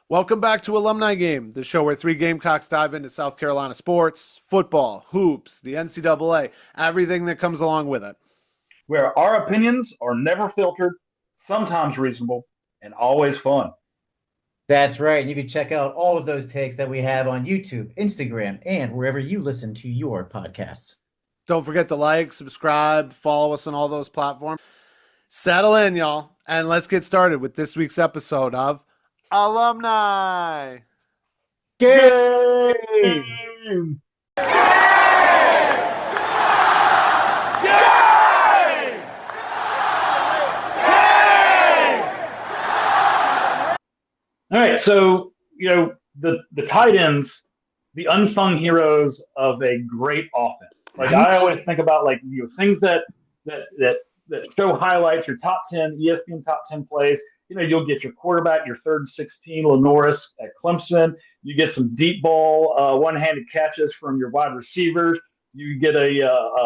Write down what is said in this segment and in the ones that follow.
Welcome back to Alumni Game, the show where three Gamecocks dive into South Carolina sports, football, hoops, the NCAA, everything that comes along with it. Where our opinions are never filtered, sometimes reasonable, and always fun. That's right. You can check out all of those takes that we have on YouTube, Instagram, and wherever you listen to your podcasts. Don't forget to like, subscribe, follow us on all those platforms. Settle in, y'all, and let's get started with this week's episode of Alumni Game! All right, so the tight ends, the unsung heroes of a great offense. Like I always think about things that show highlights, your top 10 ESPN top 10 plays. You'll get your quarterback, your third and 16, Lenoris at Clemson. You get some deep ball, one-handed catches from your wide receivers. You get a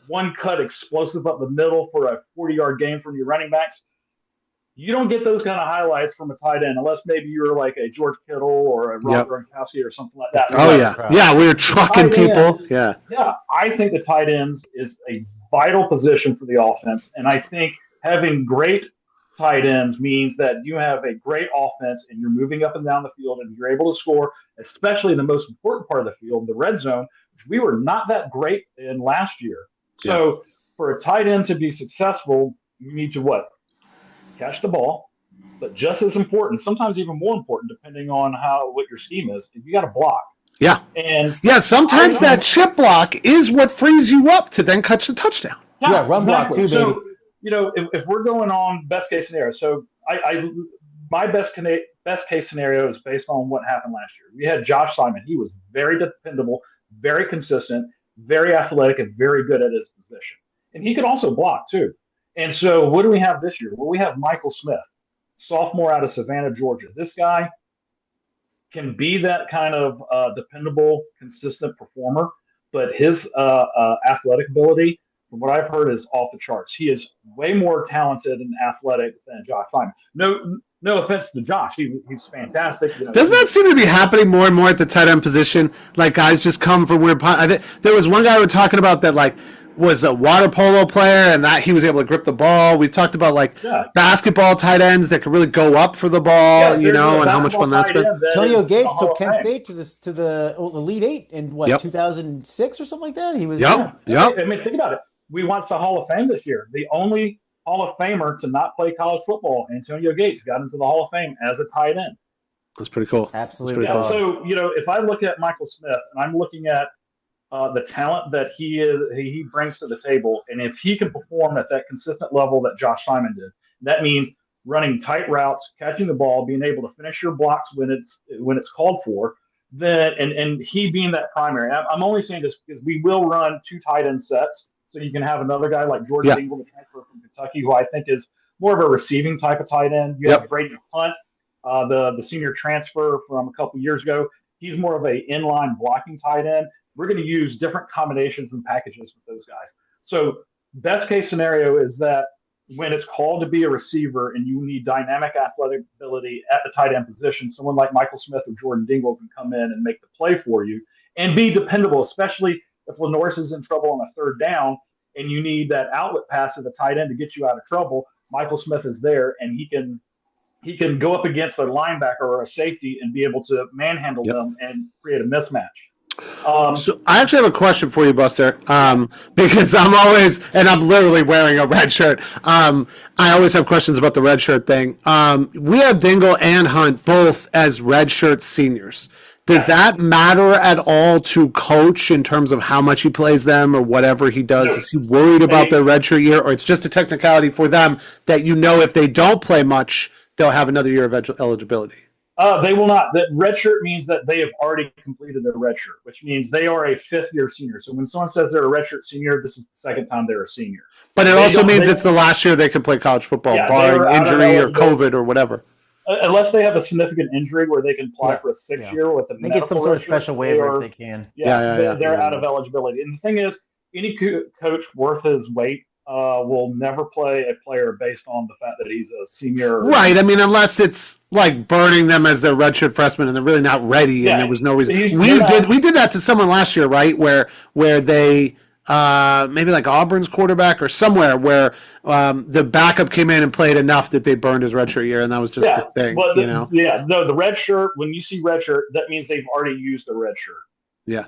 one-cut explosive up the middle for a 40-yard gain from your running backs. You don't get those kind of highlights from a tight end unless maybe you're like a George Kittle or a Rob Gronkowski or something like that. Oh, yeah. We were trucking people. Yeah. I think the tight ends is a vital position for the offense, and I think having great tight ends means that you have a great offense and you're moving up and down the field and you're able to score, especially in the most important part of the field, the red zone, which we were not that great in last year. So for a tight end to be successful, you need to what? Catch the ball, but just as important, sometimes even more important, depending on what your scheme is, you got to block. Yeah. And sometimes that chip block is what frees you up to then catch the touchdown. Yeah, run block too, baby. So, if we're going on best case scenario, so my best case scenario is based on what happened last year. We had Josh Simon. He was very dependable, very consistent, very athletic, and very good at his position. And he could also block too. And so what do we have this year? Well, we have Michael Smith, sophomore out of Savannah, Georgia. This guy can be that kind of dependable, consistent performer, but his athletic ability, from what I've heard, is off the charts. He is way more talented and athletic than Josh Simon. No offense to Josh. He's fantastic. Doesn't that seem to be happening more and more at the tight end position? Like guys just come from weird. There was one guy we were talking about that was a water polo player and that he was able to grip the ball. We talked about basketball tight ends that could really go up for the ball, and how much fun that's been. Antonio Gates took Kent State to the Elite Eight in 2006 or something like that. He was I mean, think about it. We watched the Hall of Fame this year. The only Hall of Famer to not play college football, Antonio Gates, got into the Hall of Fame as a tight end. That's pretty cool. Absolutely. So if I look at Michael Smith and I'm looking at the talent that he brings to the table, and if he can perform at that consistent level that Josh Simon did, that means running tight routes, catching the ball, being able to finish your blocks when it's called for. Then and he being that primary. I'm only saying this because we will run two tight end sets, so you can have another guy like Jordan Dingle, the transfer from Kentucky, who I think is more of a receiving type of tight end. You have Brady Hunt, the senior transfer from a couple years ago. He's more of a inline blocking tight end. We're going to use different combinations and packages with those guys. So best case scenario is that when it's called to be a receiver and you need dynamic athletic ability at the tight end position, someone like Michael Smith or Jordan Dingle can come in and make the play for you and be dependable, especially if Lenoris is in trouble on a third down and you need that outlet pass to the tight end to get you out of trouble. Michael Smith is there and he can go up against a linebacker or a safety and be able to manhandle them and create a mismatch. So I actually have a question for you, Buster, because I'm literally wearing a red shirt. I always have questions about the red shirt thing. We have Dingle and Hunt both as red shirt seniors. Does that matter at all to coach in terms of how much he plays them or whatever he does? Is he worried about their red shirt year, or it's just a technicality for them that if they don't play much, they'll have another year of eligibility? They will not. That red shirt means that they have already completed their red shirt, which means they are a fifth-year senior. So when someone says they're a red shirt senior, this is the second time they're a senior. But it also means it's the last year they can play college football, barring injury or COVID or whatever. Unless they have a coach injury where they can apply for a 6-year with a they get some sort of special waiver if they can. They're out of eligibility. And the thing is, any coach worth his weight will never play a player based on the fact that he's a senior. Right. I mean, unless it's like burning them as their redshirt freshmen and they're really not ready and there was no reason. We did that to someone last year, right? Where they maybe like Auburn's quarterback or somewhere where the backup came in and played enough that they burned his redshirt year, and that was just the thing. But the red shirt. When you see red shirt, that means they've already used the red shirt. Yeah.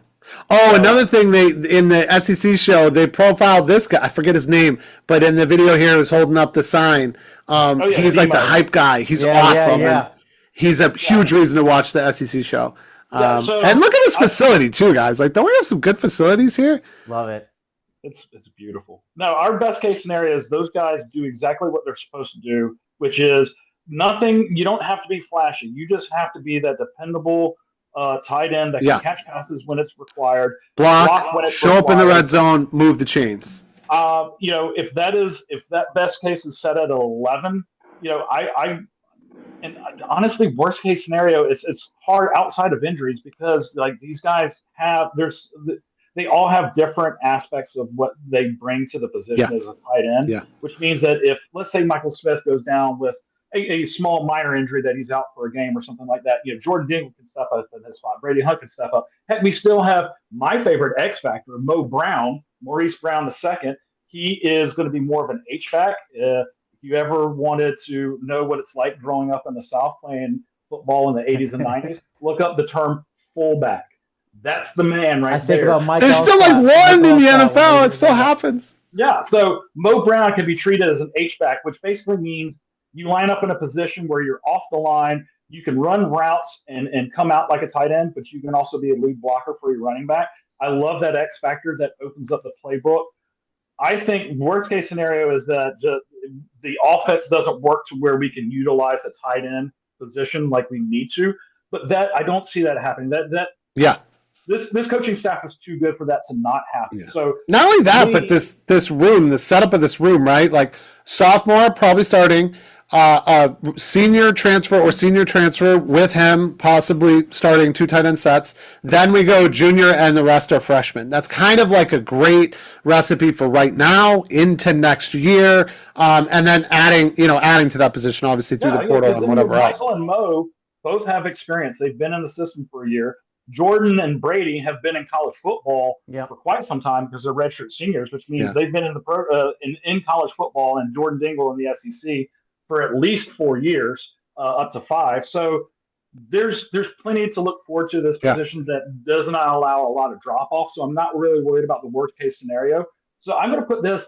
Oh, another thing, they in the SEC show, they profiled this guy. I forget his name, but in the video here, he's holding up the sign. He's like the hype guy. He's awesome. And he's a huge reason to watch the SEC show. And look at this facility too, guys. Like, don't we have some good facilities here? Love it. It's beautiful. No, our best case scenario is those guys do exactly what they're supposed to do, which is nothing. You don't have to be flashy. You just have to be that dependable tight end that can catch passes when it's required, block when it's show required. Up in the red zone, move the chains. If that best case is set at 11, and honestly, worst case scenario, it's hard outside of injuries because like these guys they all have different aspects of what they bring to the position as a tight end, which means that if, let's say, Michael Smith goes down with a small minor injury that he's out for a game or something like that, Jordan Dingle can step up in his spot. Brady Hunt can step up. Heck, we still have my favorite X factor, Maurice Brown II. He is going to be more of an H-back. If you ever wanted to know what it's like growing up in the South playing football in the 80s and 90s, look up the term fullback. That's the man right there. There's still like one in the NFL. It still happens. Yeah, so Mo Brown can be treated as an H-back, which basically means you line up in a position where you're off the line. You can run routes and come out like a tight end, but you can also be a lead blocker for your running back. I love that X factor that opens up the playbook. I think worst case scenario is that the offense doesn't work to where we can utilize the tight end position like we need to. But that I don't see that happening. This coaching staff is too good for that to not happen. Yeah. So not only that, but this room, the setup of this room, right? Like sophomore probably starting. Senior transfer with him, possibly starting 2 tight end sets. Then we go junior and the rest are freshmen. That's kind of like a great recipe for right now into next year. And then adding to that position, obviously through the portal and whatever else. Michael and Mo both have experience. They've been in the system for a year. Jordan and Brady have been in college football for quite some time because they're redshirt seniors, which means they've been in the in college football, and Jordan Dingle in the SEC for at least 4 years, up to 5. So there's plenty to look forward to this position that does not allow a lot of drop off. So I'm not really worried about the worst case scenario. So I'm going to put this.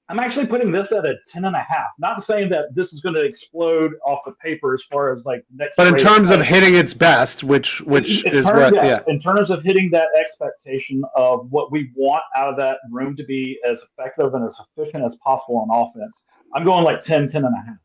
I'm actually putting this at a 10.5. Not saying that this is going to explode off the paper as far as like next. But in terms of hitting its best, which is what, in terms of hitting that expectation of what we want out of that room to be as effective and as efficient as possible on offense, I'm going like 10.5.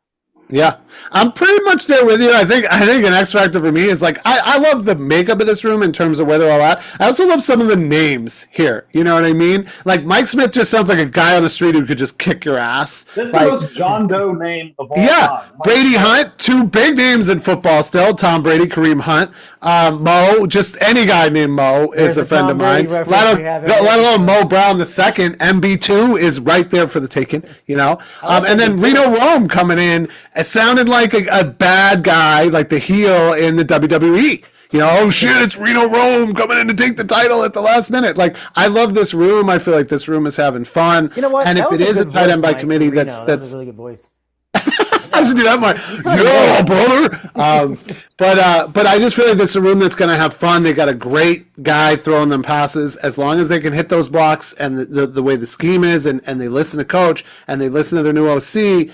Yeah, I'm pretty much there with you. I think an X factor for me is like I love the makeup of this room in terms of where they're all at. I also love some of the names here. You know what I mean? Like Mike Smith just sounds like a guy on the street who could just kick your ass. This is the most John Doe name of all time. Brady Hunt, 2 big names in football still. Tom Brady, Kareem Hunt. Mo, just any guy named Mo is a friend of mine. Let alone Mo Brown II. MB2 is right there for the taking. And then Reno Rome coming in. It sounded like a bad guy, like the heel in the WWE. Oh shit, it's Reno Rome coming in to take the title at the last minute. Like, I love this room. I feel like this room is having fun. You know what? And if it is a tight end by committee, that's a really good voice. I should do that more. Yeah, brother. But I just feel like this is a room that's going to have fun. They got a great guy throwing them passes. As long as they can hit those blocks and the way the scheme is, and they listen to coach and they listen to their new OC,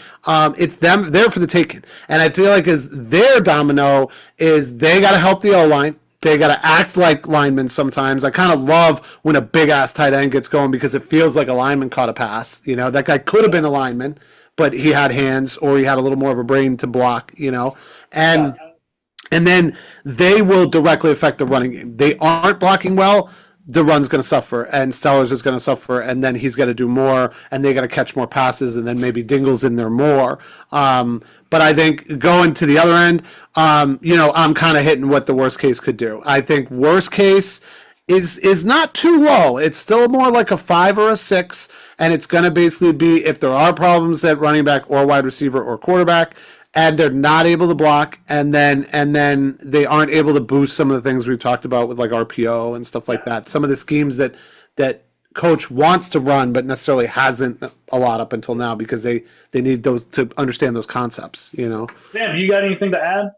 it's them there for the taking. And I feel like as their domino is they got to help the O-line. They got to act like linemen sometimes. I kind of love when a big-ass tight end gets going because it feels like a lineman caught a pass. That guy could have been a lineman, but he had hands or he had a little more of a brain to block, and then they will directly affect the running game. They aren't blocking well, the run's going to suffer, and Stellers is going to suffer, and then he's got to do more, and they got to catch more passes, and then maybe Dingle's in there more. But I think going to the other end, I'm kind of hitting what the worst case could do. I think worst case is not too low. It's still more like a 5 or a 6. and it's going to basically be if there are problems at running back or wide receiver or quarterback, and they're not able to block, and then they aren't able to boost some of the things we've talked about with like RPO and stuff like that. Some of the schemes that coach wants to run but necessarily hasn't a lot up until now because they need those to understand those concepts. Sam, you got anything to add?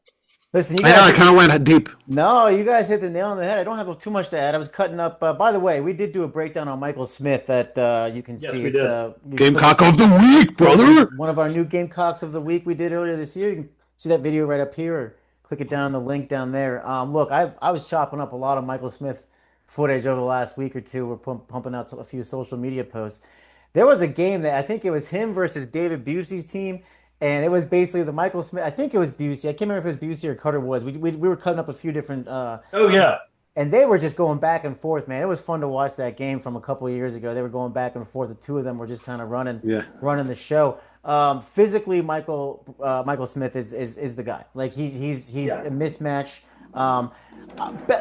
Listen, you I know I guys. kind of went deep. No, you guys hit the nail on the head. I don't have too much to add. I was cutting up. By the way, we did do a breakdown on Michael Smith that you can Yes, see. we It's did. Gamecock of the week, brother. one of our new Gamecocks of the week we did earlier this year. You can see that video right up here, or click it down the link down there. Look, I was chopping up a lot of Michael Smith footage over the last week or two. We're pumping out a few social media posts. There was a game that I think it was him versus David Busey's team, and it was basically the Michael Smith. I think it was Busey. I can't remember if it was Busey or Cutter Woods. We were cutting up a few different. Oh yeah. And they were just going back and forth, man. It was fun to watch that game from a couple of years ago. They were going back and forth. The two of them were just kind of running the show. Physically, Michael Smith is the guy. Like he's a mismatch.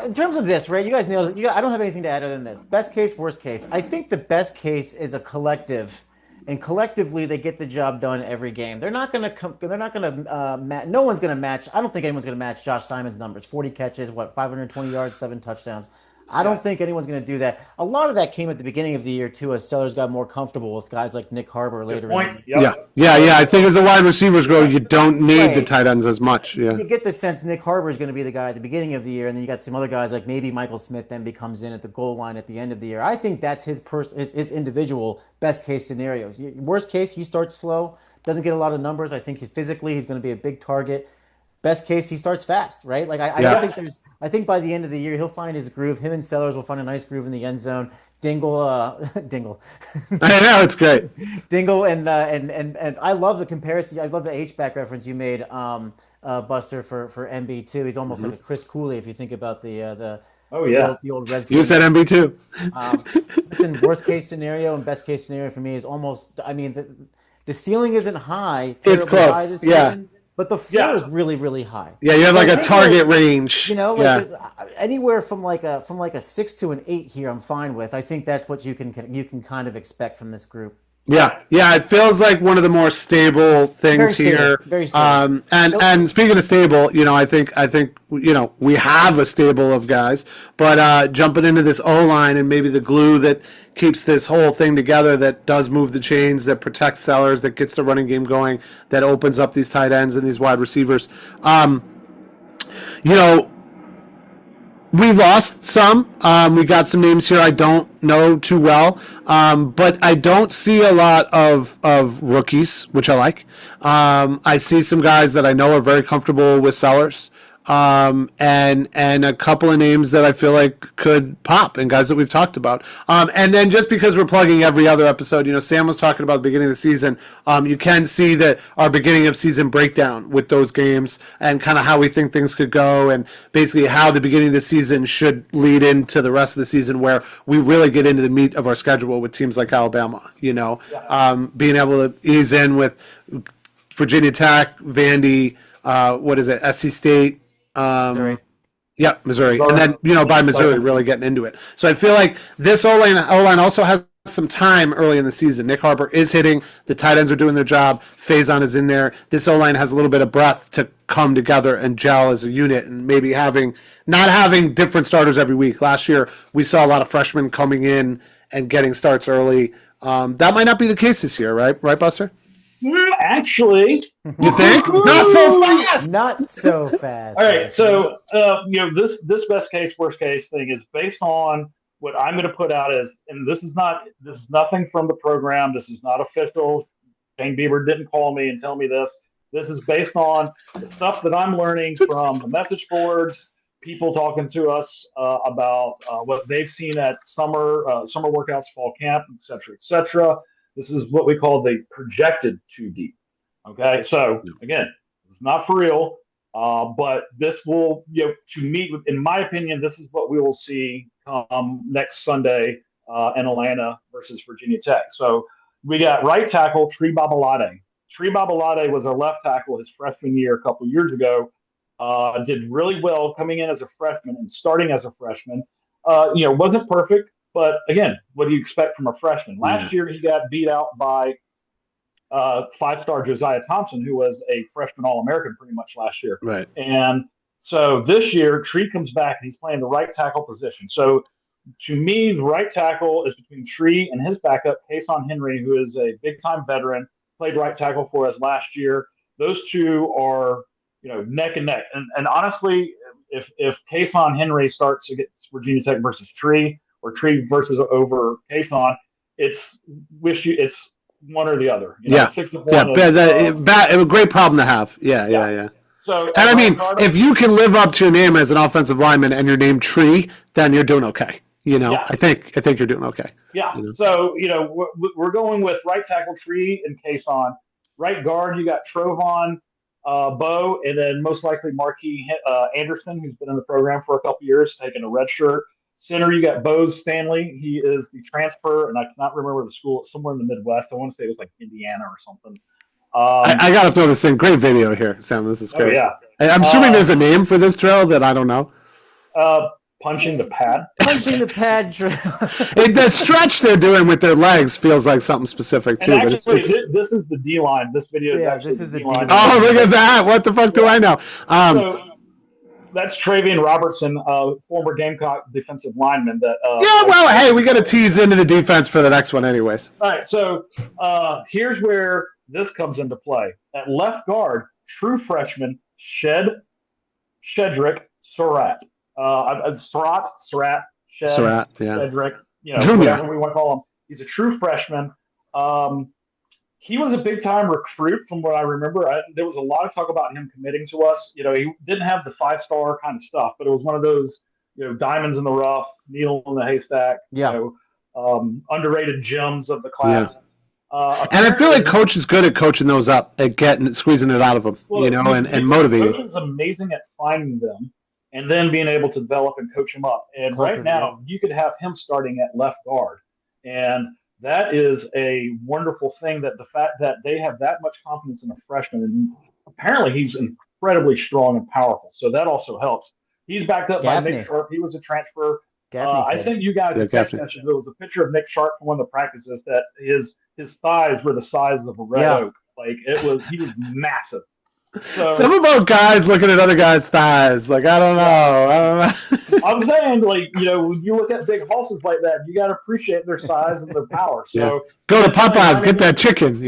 In terms of this, right? You guys nailed it. I don't have anything to add other than this. Best case, worst case. I think the best case is a collective. And collectively, they get the job done every game. They're not going to. They're not going to. No one's going to match. I don't think anyone's going to match Josh Simon's numbers: 40 catches, 520 yards, 7 touchdowns. I don't think anyone's going to do that. A lot of that came at the beginning of the year too, as Sellers got more comfortable with guys like Nick Harbor later. Yeah. I think as the wide receivers grow, you don't need the tight ends as much. Yeah. You get the sense Nick Harbor is going to be the guy at the beginning of the year, and then you got some other guys like maybe Michael Smith then becomes in at the goal line at the end of the year. I think that's his individual best case scenario. Worst case, he starts slow, doesn't get a lot of numbers. I think physically he's going to be a big target. Best case, he starts fast, right? Like I think by the end of the year he'll find his groove. Him and Sellers will find a nice groove in the end zone. Dingle. I know, it's great. Dingle and I love the comparison. I love the H-back reference you made, Buster, for MB too. He's almost like a Chris Cooley if you think about the old Redskins. You said MB too. Listen, worst case scenario and best case scenario for me is almost. I mean, the ceiling isn't high. It's close. High this season, but the floor is really, really high. Yeah, you have like a target range. Anywhere from like a 6 to an 8 here, I'm fine with. I think that's what you can kind of expect from this group. Yeah, it feels like one of the more stable things here. Very stable. And speaking of stable, I think we have a stable of guys, but jumping into this O-line and maybe the glue that keeps this whole thing together, that does move the chains, that protects Sellers, that gets the running game going, that opens up these tight ends and these wide receivers. We lost some. We got some names here I don't know too well, but I don't see a lot of rookies, which I like. I see some guys that I know are very comfortable with Sellers, and a couple of names that I feel like could pop, and guys that we've talked about. And then just because we're plugging every other episode, Sam was talking about the beginning of the season. You can see that our beginning of season breakdown with those games and kind of how we think things could go, and basically how the beginning of the season should lead into the rest of the season, where we really get into the meat of our schedule with teams like Alabama. Being able to ease in with Virginia Tech, Vandy, SC State. Missouri. Yeah, Missouri. And then, by Missouri, really getting into it. So I feel like this O-line also has some time early in the season. Nick Harbor is hitting. The tight ends are doing their job. Faison is in there. This O-line has a little bit of breath to come together and gel as a unit, and maybe not having different starters every week. Last year, we saw a lot of freshmen coming in and getting starts early. That might not be the case this year, right? Right, Buster? Actually, you think? Not so fast. Not so fast. All right. So, this best case, worst case thing is based on what I'm going to put out as, and this is nothing from the program. This is not official. Shane Bieber didn't call me and tell me this. This is based on the stuff that I'm learning from the message boards, people talking to us about what they've seen at summer workouts, fall camp, et cetera, et cetera. This is what we call the projected 2 deep. Okay, so again, it's not for real, but this will, to me, in my opinion, this is what we will see next Sunday in Atlanta versus Virginia Tech. So we got right tackle Tree Babalade. Tree Babalade was our left tackle his freshman year a couple years ago. Did really well coming in as a freshman and starting as a freshman. Wasn't perfect. But again, what do you expect from a freshman? Last year, he got beat out by five-star Josiah Thompson, who was a freshman All-American pretty much last year. Right. And so this year, Tree comes back and he's playing the right tackle position. So to me, the right tackle is between Tree and his backup, Kason Henry, who is a big-time veteran, played right tackle for us last year. Those two are, neck and neck. And honestly, if Kason Henry starts against Virginia Tech versus Tree, or Tree versus over Kason, it's one or the other. 6-1. A great problem to have. Yeah. So, and I mean, if you can live up to your name as an offensive lineman and your name Tree, then you're doing okay. I think you're doing okay. Yeah. So we're going with right tackle Tree and Kason. Right guard, you got Trovon, Bo, and then most likely Marquis Anderson, who's been in the program for a couple years, taking a red shirt. Center, you got Bose Stanley. He is the transfer, and I cannot remember the school. It's somewhere in the Midwest. I want to say it was like Indiana or something. I got to throw this in. Great video here, Sam. This is great. Oh, yeah. I'm assuming there's a name for this drill that I don't know. Punching the pad. Punching the pad drill. That stretch they're doing with their legs feels like something specific, too. And actually, this is the D-line. This video is the D-line. Oh, look at that. What the fuck do I know? So that's Travian Robertson, former Gamecock defensive lineman. Hey, we got to tease into the defense for the next one anyways. All right, so here's where this comes into play. At left guard, true freshman, Shedrick Surratt. Surratt, Shedrick, whatever we want to call him. He's a true freshman. He was a big-time recruit from what I remember. There was a lot of talk about him committing to us. He didn't have the five-star kind of stuff, but it was one of those, diamonds in the rough, needle in the haystack, underrated gems of the class. Yeah. And I feel like Coach is good at coaching those up, at squeezing it out of them, and motivating. Coach is amazing at finding them and then being able to develop and coach them up. And right now, you could have him starting at left guard. And that is a wonderful thing, that the fact that they have that much confidence in a freshman. And apparently he's incredibly strong and powerful. So that also helps. He's backed up by Nick Sharp. He was a transfer. I sent you guys a text message. There was a picture of Nick Sharp from one of the practices that his thighs were the size of a red oak. Like he was massive. So, some about guys looking at other guys' thighs. Like, I don't know. I'm saying, when you look at big horses like that, you got to appreciate their size and their power. So go to Popeyes, get that chicken,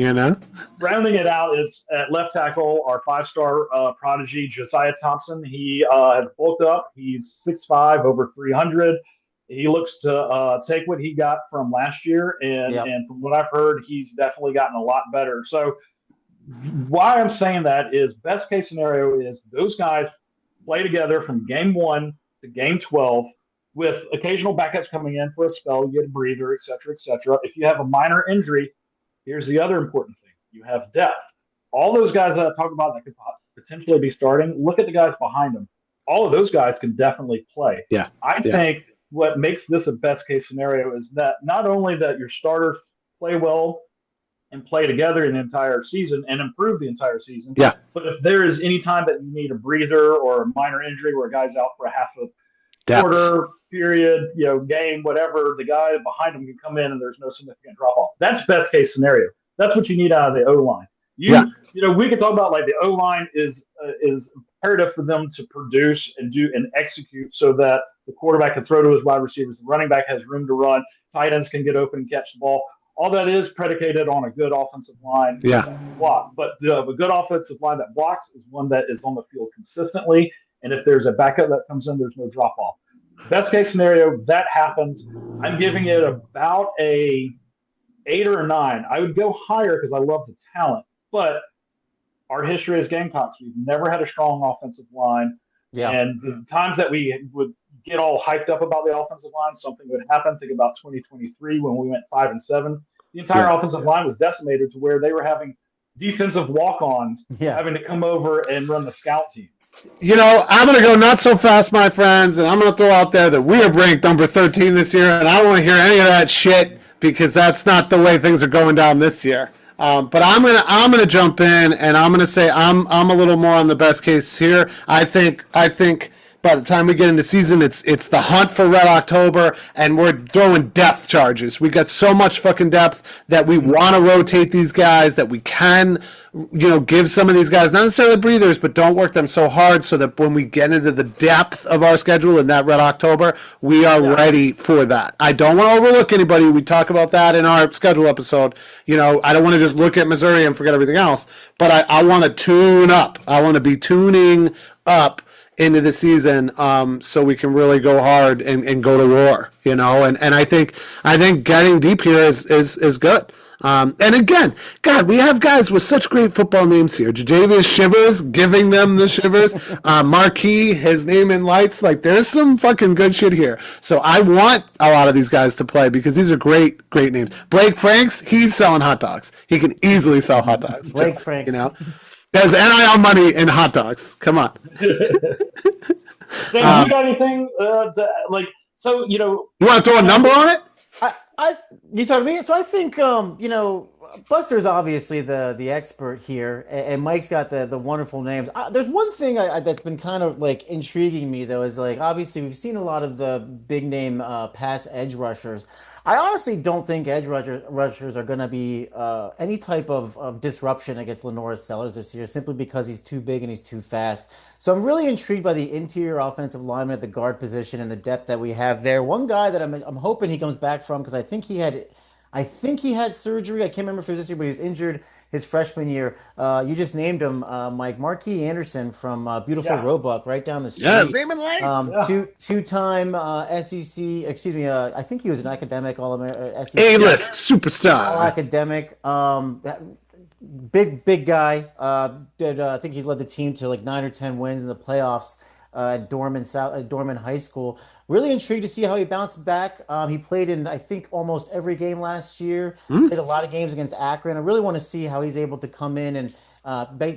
Rounding it out, it's at left tackle, our five-star prodigy, Josiah Thompson. He has bulked up. He's 6'5", over 300. He looks to take what he got from last year, and from what I've heard, he's definitely gotten a lot better. So why I'm saying that is best case scenario is those guys play together from game 1 to game 12 with occasional backups coming in for a spell, you get a breather, et cetera, et cetera. If you have a minor injury, here's the other important thing. You have depth. All those guys that I talked about that could potentially be starting, look at the guys behind them. All of those guys can definitely play. Yeah. I think what makes this a best case scenario is that not only that your starters play well and play together in the entire season and improve the entire season. Yeah. But if there is any time that you need a breather or a minor injury where a guy's out for a half a quarter, period, game, whatever, the guy behind him can come in and there's no significant drop off. That's best case scenario. That's what you need out of the O-line. We can talk about the O-line is imperative for them to produce and do and execute so that the quarterback can throw to his wide receivers, the running back has room to run, tight ends can get open and catch the ball. All that is predicated on a good offensive line block. But a good offensive line that blocks is one that is on the field consistently. And if there's a backup that comes in, there's no drop off. Best case scenario, that happens. I'm giving it about a 8 or a 9. I would go higher because I love the talent. But our history as Gamecocks, we've never had a strong offensive line. Yeah. And the times that we would get all hyped up about the offensive line, something would happen. Think about 2023 when we went 5-7. The entire offensive line was decimated to where they were having defensive walk-ons having to come over and run the scout team. I'm going to go not so fast, my friends, and I'm going to throw out there that we are ranked number 13 this year, and I don't want to hear any of that shit because that's not the way things are going down this year. But I'm gonna jump in and I'm gonna say I'm a little more on the best case here. I think by the time we get into season, it's the hunt for Red October, and we're throwing depth charges. We got so much fucking depth that we want to rotate these guys, that we can, give some of these guys, not necessarily breathers, but don't work them so hard so that when we get into the depth of our schedule in that Red October, we are ready for that. I don't want to overlook anybody. We talk about that in our schedule episode. I don't want to just look at Missouri and forget everything else, but I want to tune up. I want to be tuning up into the season, so we can really go hard and go to war, and I think getting deep here is good. And again, God, we have guys with such great football names here. Jadavius Shivers, giving them the shivers. Marquis, his name in lights. Like, there's some fucking good shit here. So I want a lot of these guys to play because these are great names. Blake Franks, he's selling hot dogs. He can easily sell hot dogs. Blake Franks. There's NIL money in hot dogs. Come on. Sam, you got anything so, You want to throw a number on it? You talking to me? So I think Buster's obviously the expert here, and Mike's got the wonderful names. There's one thing that's been kind of like intriguing me though, is like obviously we've seen a lot of the big name pass edge rushers. I honestly don't think edge rushers are going to be any type of disruption against Lenore Sellers this year, simply because he's too big and he's too fast. So I'm really intrigued by the interior offensive lineman at the guard position and the depth that we have there. One guy that I'm hoping he comes back from, because I think he had surgery. I can't remember if it was this year, but he was injured his freshman year. You just named him, Mike. Marquis Anderson from beautiful Roebuck, right down the street. Yeah, his name in lights. Two-time SEC. Excuse me. I think he was an academic All-American. SEC A-list superstar. All-academic. Big guy. I think he led the team to like 9 or 10 wins in the playoffs at Dorman High School. Really intrigued to see how he bounced back. He played in, I think, almost every game last year. Played a lot of games against Akron. I really want to see how he's able to come in and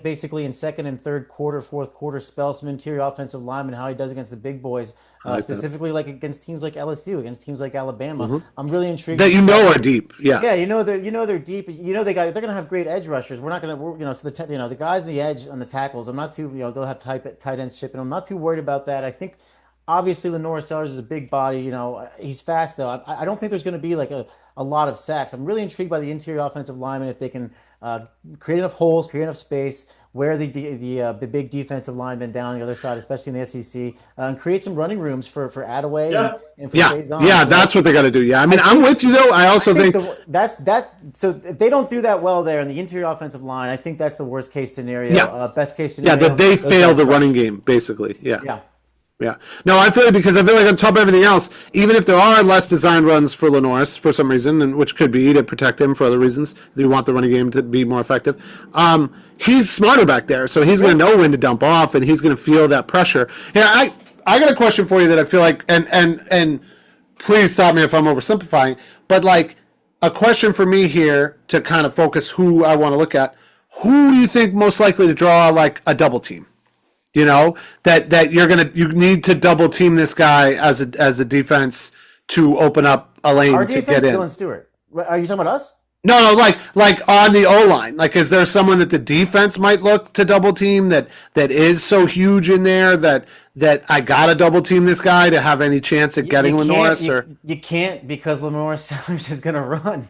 basically in second and third quarter, fourth quarter, spell some interior offensive linemen, how he does against the big boys, specifically like against teams like LSU, against teams like Alabama. I'm really intrigued. That are deep. Yeah. Yeah, they're deep. They're going to have great edge rushers. We're not going to, so the guys in the edge and the tackles, I'm not too, they'll have tight ends shipping. I'm not too worried about that. I think obviously Lenore Sellers is a big body. He's fast though. I don't think there's going to be like a lot of sacks. I'm really intrigued by the interior offensive linemen, if they can create enough holes, create enough space, wear the big defensive lineman down on the other side, especially in the SEC, and create some running rooms for Attaway and for Faison. Yeah, that's what they got to do. Yeah, I mean, I'm with you though. I also think so if they don't do that well there in the interior offensive line, I think that's the worst case scenario. Yeah. Best case scenario. Yeah, that they fail the running game basically. Yeah. Yeah. Yeah. No, I feel it, because I feel like on top of everything else, even if there are less designed runs for Lenoris for some reason, and which could be to protect him for other reasons, you want the running game to be more effective. He's smarter back there, so he's going to know when to dump off, and he's going to feel that pressure. Yeah, I got a question for you that I feel like, and please stop me if I'm oversimplifying, but like a question for me here to kind of focus who I want to look at. Who do you think most likely to draw like a double team? That you need to double team this guy as a defense to open up a lane. Our to defense, get in. Dylan Stewart. Are you talking about us? No, like on the O line. Like, is there someone that the defense might look to double team that is so huge in there that I gotta double team this guy to have any chance at getting Lenoris? Or you can't, because Lenore Sellers is gonna run.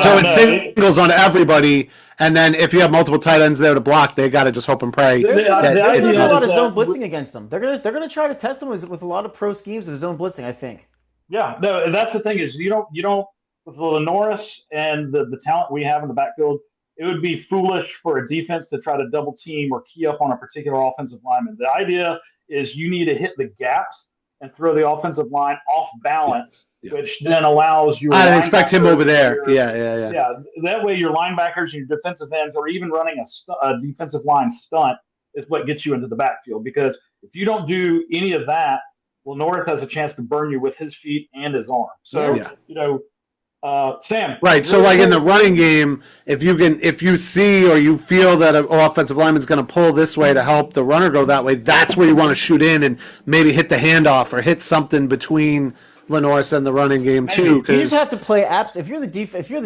So it singles on everybody, and then if you have multiple tight ends there to block, they got to just hope and pray. There's going to be a lot of zone blitzing against them. They're going to try to test them with a lot of pro schemes of zone blitzing, I think. Yeah, no, that's the thing is you don't with the Lenoris and the talent we have in the backfield, it would be foolish for a defense to try to double team or key up on a particular offensive lineman. The idea is you need to hit the gaps and throw the offensive line off balance. Yeah. Which then allows you. I expect him over there. Yeah. Yeah, that way your linebackers and your defensive ends, or even running a defensive line stunt, is what gets you into the backfield. Because if you don't do any of that, well, North has a chance to burn you with his feet and his arm. So Sam. Right. So like in the running game, if you see or you feel that an offensive lineman's going to pull this way to help the runner go that way, that's where you want to shoot in and maybe hit the handoff or hit something between Lenoris and the running game too. You just have to play if you're the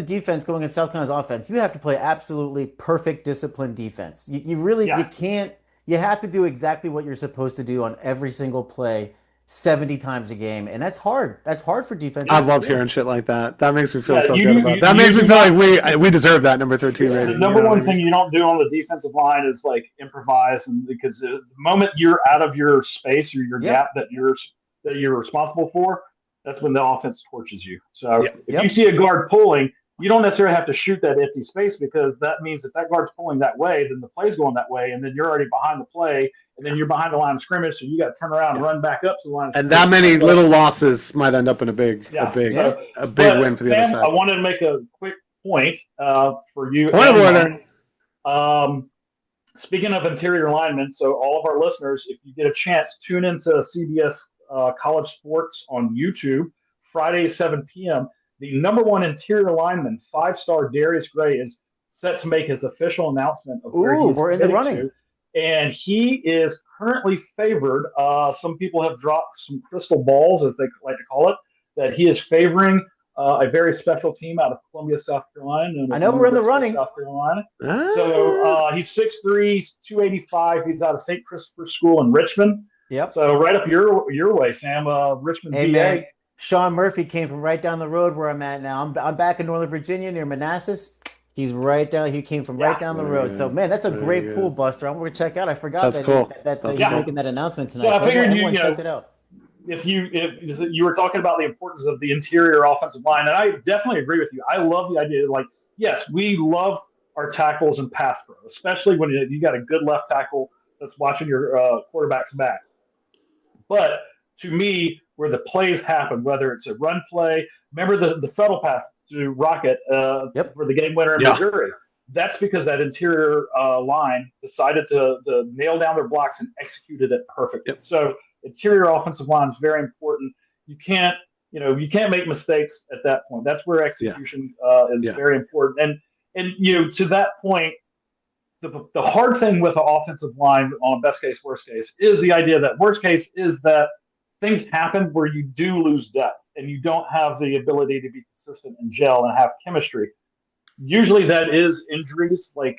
defense going against South Carolina's offense, you have to play absolutely perfect disciplined defense. You can't You have to do exactly what you're supposed to do on every single play 70 times a game, and that's hard. That's hard for defenses I to love do. hearing shit like that. That makes me feel Yeah, so you good do. about it. That You makes me do feel not. like we deserve that number 13 The rating. number You know one what I thing mean? you don't do on the defensive line is like improvise, and because the moment you're out of your space or your Yep. gap that you're responsible for, that's when the offense torches you. So Yeah. if you Yep. see a guard pulling, you don't necessarily have to shoot that empty space, because that means if that guard's pulling that way, then the play's going that way, and then you're already behind the play, and then you're behind the line of scrimmage, so you got to turn around and Yeah. run back up to the line of And scrimmage. that many So, little losses might end up in a yeah. big So, win but for the other Sam, side. I wanted to make a quick point for you. Point of and order. Speaking of interior linemen, so all of our listeners, if you get a chance, tune into CBS College Sports on YouTube, Friday, 7 p.m. The number one interior lineman, 5-star Darius Gray, is set to make his official announcement of where he Ooh, is we're in the committing running. to. And he is currently favored. Some people have dropped some crystal balls, as they like to call it, that he is favoring a very special team out of Columbia, South Carolina, known I as know we're in the University of running. South Carolina. So Ah. he's 6'3", 285. He's out of St. Christopher School in Richmond. Yep. So right up your way, Sam. Richmond, Hey, VA. man. Sean Murphy came from right down the road where I'm at now. I'm back in Northern Virginia near Manassas. He's right down. He came from right Yeah. down the Very road. So, good. man, that's a Very great pool, good. Buster. I'm going to check out. I forgot That's cool. that That's he's cool. making that announcement So tonight. I So, figured everyone checked it out. If you were talking about the importance of the interior offensive line, and I definitely agree with you. I love the idea. Like, yes, we love our tackles and pass pro, especially when you got a good left tackle that's watching your quarterback's back. But to me, where the plays happen, whether it's a run play, remember the frontal pass to Rocket Yep. for the game winner in Missouri. That's because that interior line decided to nail down their blocks and executed it perfectly. Yep. So interior offensive line is very important. You can't make mistakes at that point. That's where execution is very important. And to that point, the hard thing with the offensive line on best case, worst case is the idea that worst case is that things happen where you do lose depth and you don't have the ability to be consistent and gel and have chemistry. Usually that is injuries, like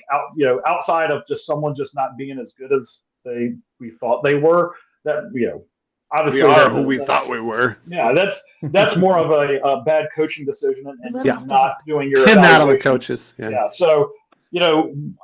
outside of just someone just not being as good as we thought they were. That obviously we are who we thought we were. Yeah, that's more of a bad coaching decision and not doing your pin that on the evaluation. coaches. Yeah. So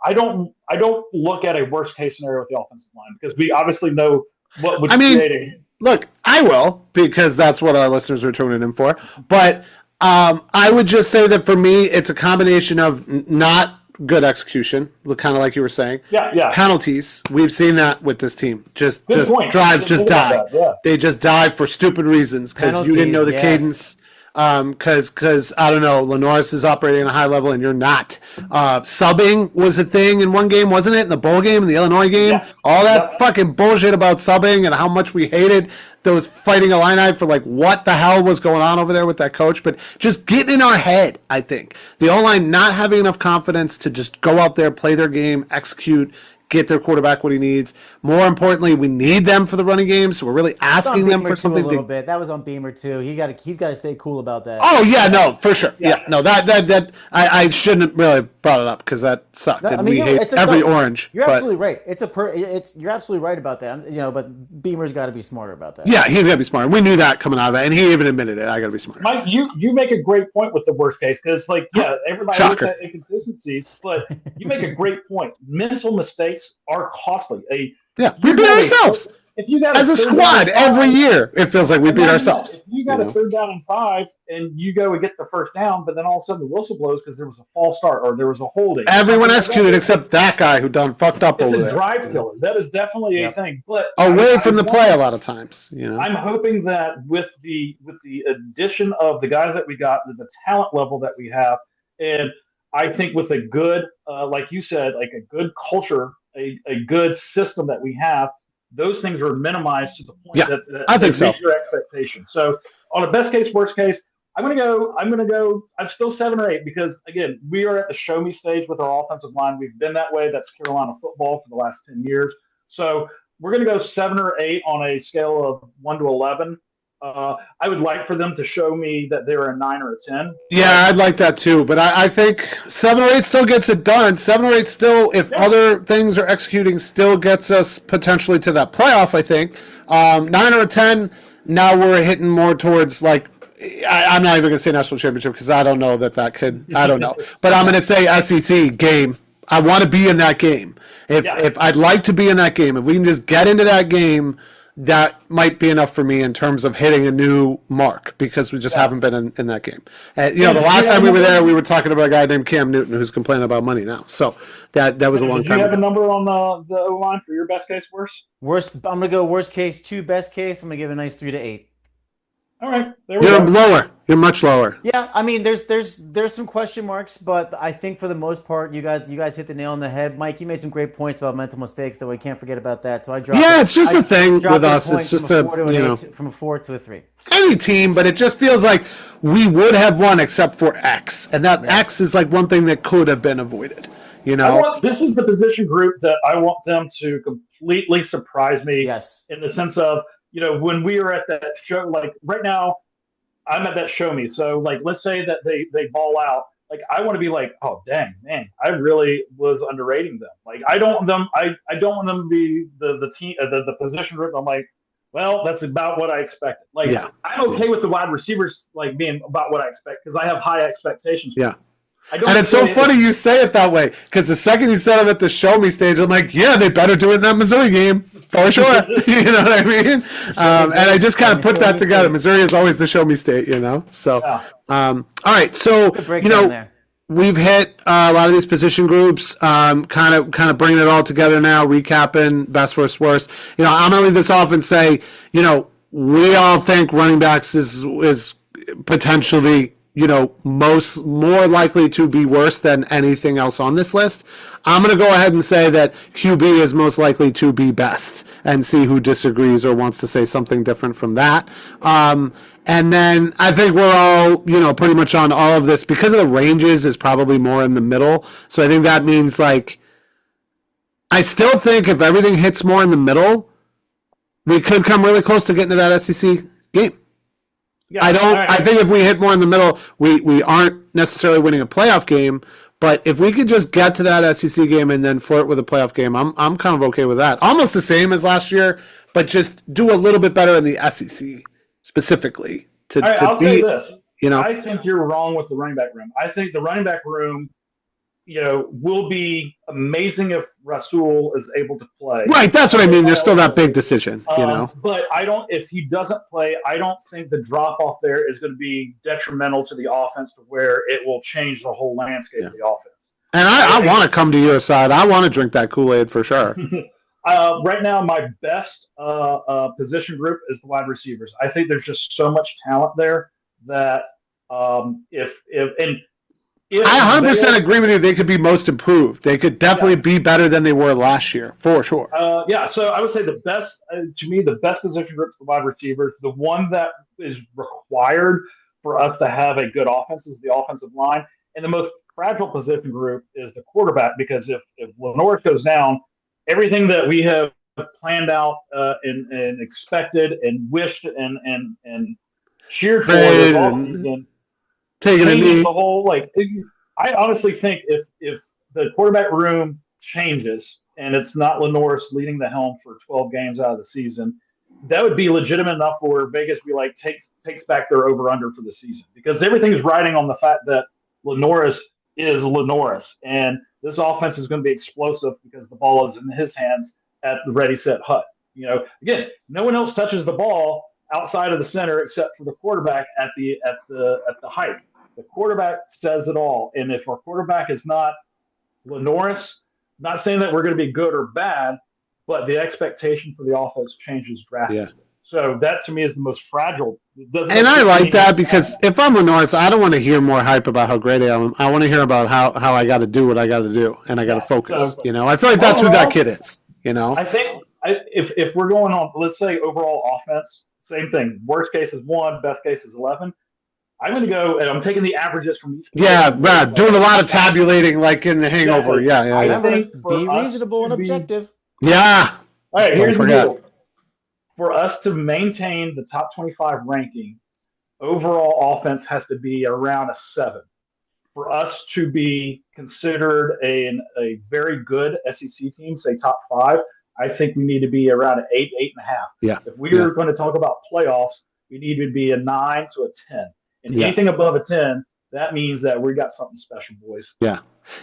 I don't look at a worst case scenario with the offensive line because we obviously know what would create. Look, I will, because that's what our listeners are tuning in for. But I would just say that for me, it's a combination of not good execution, kind of like you were saying. Yeah. Penalties. We've seen that with this team. Just point. drives just die. Yeah. They just die for stupid reasons because you didn't know the cadence. Because I don't know, Lenoris is operating at a high level and you're not. Subbing was a thing in one game, wasn't it? In the bowl game, in the Illinois game, all that fucking bullshit about subbing and how much we hated those Fighting Illini for like what the hell was going on over there with that coach. But just get in our head, I think. The O-line not having enough confidence to just go out there, play their game, execute, get their quarterback what he needs. More importantly, we need them for the running game, so we're really asking them for something. A little bit. That was on Beamer too. He's got to stay cool about that. Oh yeah, no, for sure. Yeah, no, that I shouldn't have really brought it up because that sucked. And we hate every orange. You're absolutely right. You're absolutely right about that. But Beamer's got to be smarter about that. Yeah, he's got to be smarter. We knew that coming out of it, and he even admitted it. I got to be smarter. Mike, you make a great point with the worst case because, everybody looks at inconsistencies, but you make a great point. Mental mistakes are costly. We beat ourselves. If you got as a squad every year, it feels like we beat ourselves. If you got a 3rd down and 5, and you go and get the 1st down, but then all of a sudden the whistle blows because there was a false start or there was a holding. Everyone executed except that guy who done fucked up over there. It's a drive killer. That is definitely a thing. But away from the play a lot of times. I'm hoping that with the addition of the guys that we got, the talent level that we have, and I think with a good, like you said, like a good culture, a good system that we have, those things are minimized to the point that I think meet your expectations. So on a best case, worst case, I'm going to go, I'm still 7 or 8 because, again, we are at the show me stage with our offensive line. We've been that way. That's Carolina football for the last 10 years. So we're going to go 7 or 8 on a scale of 1 to 11. I would like for them to show me that they're a 9 or a 10. Yeah, I'd like that too. But I think 7 or 8 still gets it done. 7 or 8 still, if other things are executing, still gets us potentially to that playoff, I think. 9 or a 10, now we're hitting more towards like, I'm not even going to say national championship because I don't know that could, I don't know. But I'm going to say SEC game. I want to be in that game. If I'd like to be in that game, if we can just get into that game, that might be enough for me in terms of hitting a new mark because we just haven't been in that game. And, the last time we were there, we were talking about a guy named Cam Newton who's complaining about money now. So that was a long time ago. Do you have a number on the O-line for your best case, worst? Worst. I'm going to go worst case 2, best case. I'm going to give a nice 3 to 8. All right, there we You're go. lower. You're much lower. Yeah, I mean, there's some question marks, but I think for the most part, you guys hit the nail on the head. Mike, you made some great points about mental mistakes, though we can't forget about that. So I dropped. Yeah, it's just a thing with us. It's just from a 4 to a 3. Any team, but it just feels like we would have won except for X, and that X is like one thing that could have been avoided. This is the position group that I want them to completely surprise me. Yes. In the sense of, when we were at that show, like right now, I'm at that show me. So like, let's say that they ball out. Like, I want to be like, oh dang, man, I really was underrating them. Like, I don't want them. I don't want them to be the team, the position group. I'm like, well, that's about what I expected. Like, I'm okay with the wide receivers like being about what I expect because I have high expectations. Yeah. And it's so funny you say it that way because the second you said it at the show me stage, I'm like, yeah, they better do it in that Missouri game for sure. You know what I mean? And I just kind of put that together. Missouri is always the show me state, So, all right. So, we've hit a lot of these position groups, kind of bringing it all together now, recapping best versus worst. I'm going to leave this off and say, we all think running backs is potentially more likely to be worse than anything else on this list. I'm going to go ahead and say that QB is most likely to be best and see who disagrees or wants to say something different from that. And then I think we're all, pretty much on all of this because of the ranges is probably more in the middle. So I think that means like, I still think if everything hits more in the middle, we could come really close to getting to that SEC game. Yeah, I think if we hit more in the middle, we aren't necessarily winning a playoff game. But if we could just get to that SEC game and then flirt with a playoff game, I'm kind of okay with that. Almost the same as last year, but just do a little bit better in the SEC specifically. I'll say this. I think you're wrong with the running back room. I think the running back room, will be amazing if Rasul is able to play. Right, that's what I mean. There's still that big decision, But if he doesn't play, I don't think the drop off there is going to be detrimental to the offense to where it will change the whole landscape of the offense. And I want to come to your side. I want to drink that Kool-Aid for sure. Right now, my best position group is the wide receivers. I think there's just so much talent there that I 100% agree with you. They could be most improved. They could definitely be better than they were last year, for sure. So I would say the best, to me, the best position group for wide receivers, the one that is required for us to have a good offense is the offensive line. And the most fragile position group is the quarterback because if Lenore goes down, everything that we have planned out and expected and wished and cheered for is all taking a knee. The whole I honestly think if the quarterback room changes and it's not Lenore's leading the helm for 12 games out of the season, that would be legitimate enough for Vegas to be takes back their over under for the season because everything is riding on the fact that Lenore's is Lenore's and this offense is going to be explosive because the ball is in his hands at the ready set hut. Again, no one else touches the ball outside of the center except for the quarterback at the height. The quarterback says it all. And if our quarterback is not Lenore's, not saying that we're going to be good or bad, but the expectation for the offense changes drastically. Yeah. So that to me is the most fragile. And I like that because if I'm Lenore's, I don't want to hear more hype about how great I am. I want to hear about how I got to do what I got to do and I got to focus. So, I feel like that's who that kid is. I think if we're going on, let's say overall offense, same thing. Worst case is 1, best case is 11. I'm going to go, and I'm taking the averages from each. Yeah, right. Doing a lot of tabulating like in The Hangover. Yeah. I think be reasonable and objective. Yeah. All right, here's the deal. for us to maintain the top 25 ranking, overall offense has to be around a 7. For us to be considered a very good SEC team, say top 5, I think we need to be around an 8, 8.5. Yeah. If we are going to talk about playoffs, we need to be a 9 to a 10. And anything above a 10, that means that we got something special, boys. Yeah.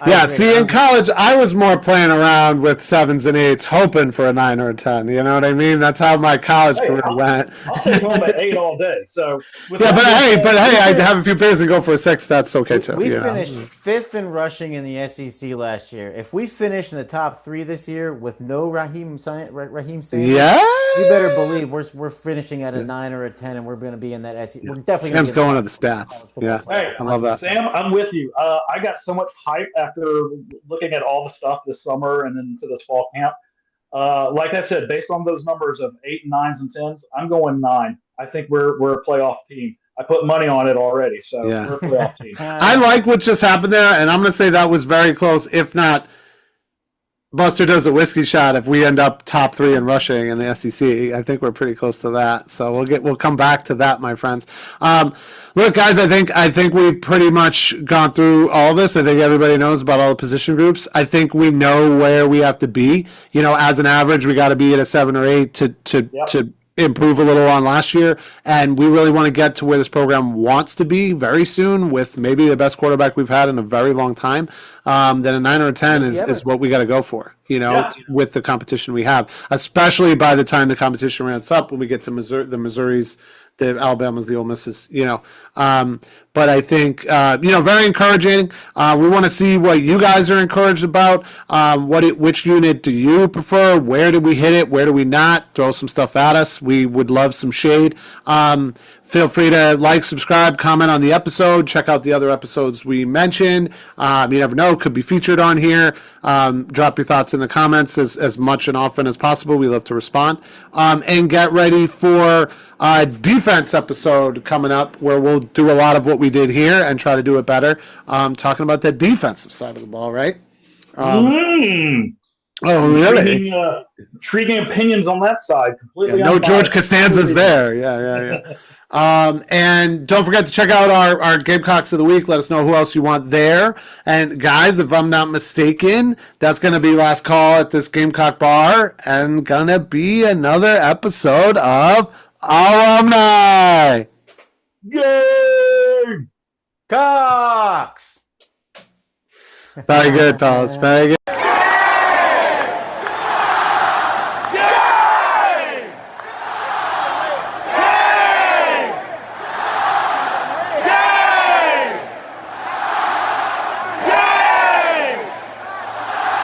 Yeah, see, in college, I was more playing around with 7s and 8s, hoping for a 9 or a 10. You know what I mean? That's how my college career went. I'll take home at 8 all day. So but hey, I'd have a few beers and go for a 6. That's okay too. We finished 5th in rushing in the SEC last year. If we finish in the top 3 this year with no Raheem Sanders, you better believe we're finishing at a 9 or a 10, and we're going to be in that SEC. We're definitely Sam's going to the stats. Yeah, hey, I love that. Sam, I'm with you. I got so much hype after looking at all the stuff this summer and then into this fall camp. Like I said, based on those numbers of 8, 9s, and 10s, I'm going 9. I think we're a playoff team. I put money on it already, so we're a playoff team. I like what just happened there, and I'm going to say that was very close, if not. Buster does a whiskey shot if we end up top 3 in rushing in the SEC. I think we're pretty close to that. So we'll come back to that, my friends. Look, guys, I think we've pretty much gone through all this. I think everybody knows about all the position groups. I think we know where we have to be. You know, as an average, we got to be at a 7 or 8 to improve a little on last year, and we really want to get to where this program wants to be very soon with maybe the best quarterback we've had in a very long time. Then a 9 or a 10 is what we got to go for, with the competition we have, especially by the time the competition ramps up when we get to Missouri, the Missouris, the Alabamas, the Ole Misses, but I think, very encouraging. We want to see what you guys are encouraged about. Which unit do you prefer? Where did we hit it? Where do we not? Throw some stuff at us. We would love some shade. Feel free to like, subscribe, comment on the episode. Check out the other episodes we mentioned. You never know, could be featured on here. Drop your thoughts in the comments as much and often as possible. We love to respond. And get ready for a defense episode coming up where we'll do a lot of what we did here and try to do it better. Talking about the defensive side of the ball, right? Oh, really? Intriguing opinions on that side. Completely. No George Costanza's there. Yeah. And don't forget to check out our Gamecocks of the week. Let us know who else you want there. And guys, if I'm not mistaken, that's going to be last call at this Gamecock bar and going to be another episode of Alumni Game. Cox. Very good, fellas. Very good.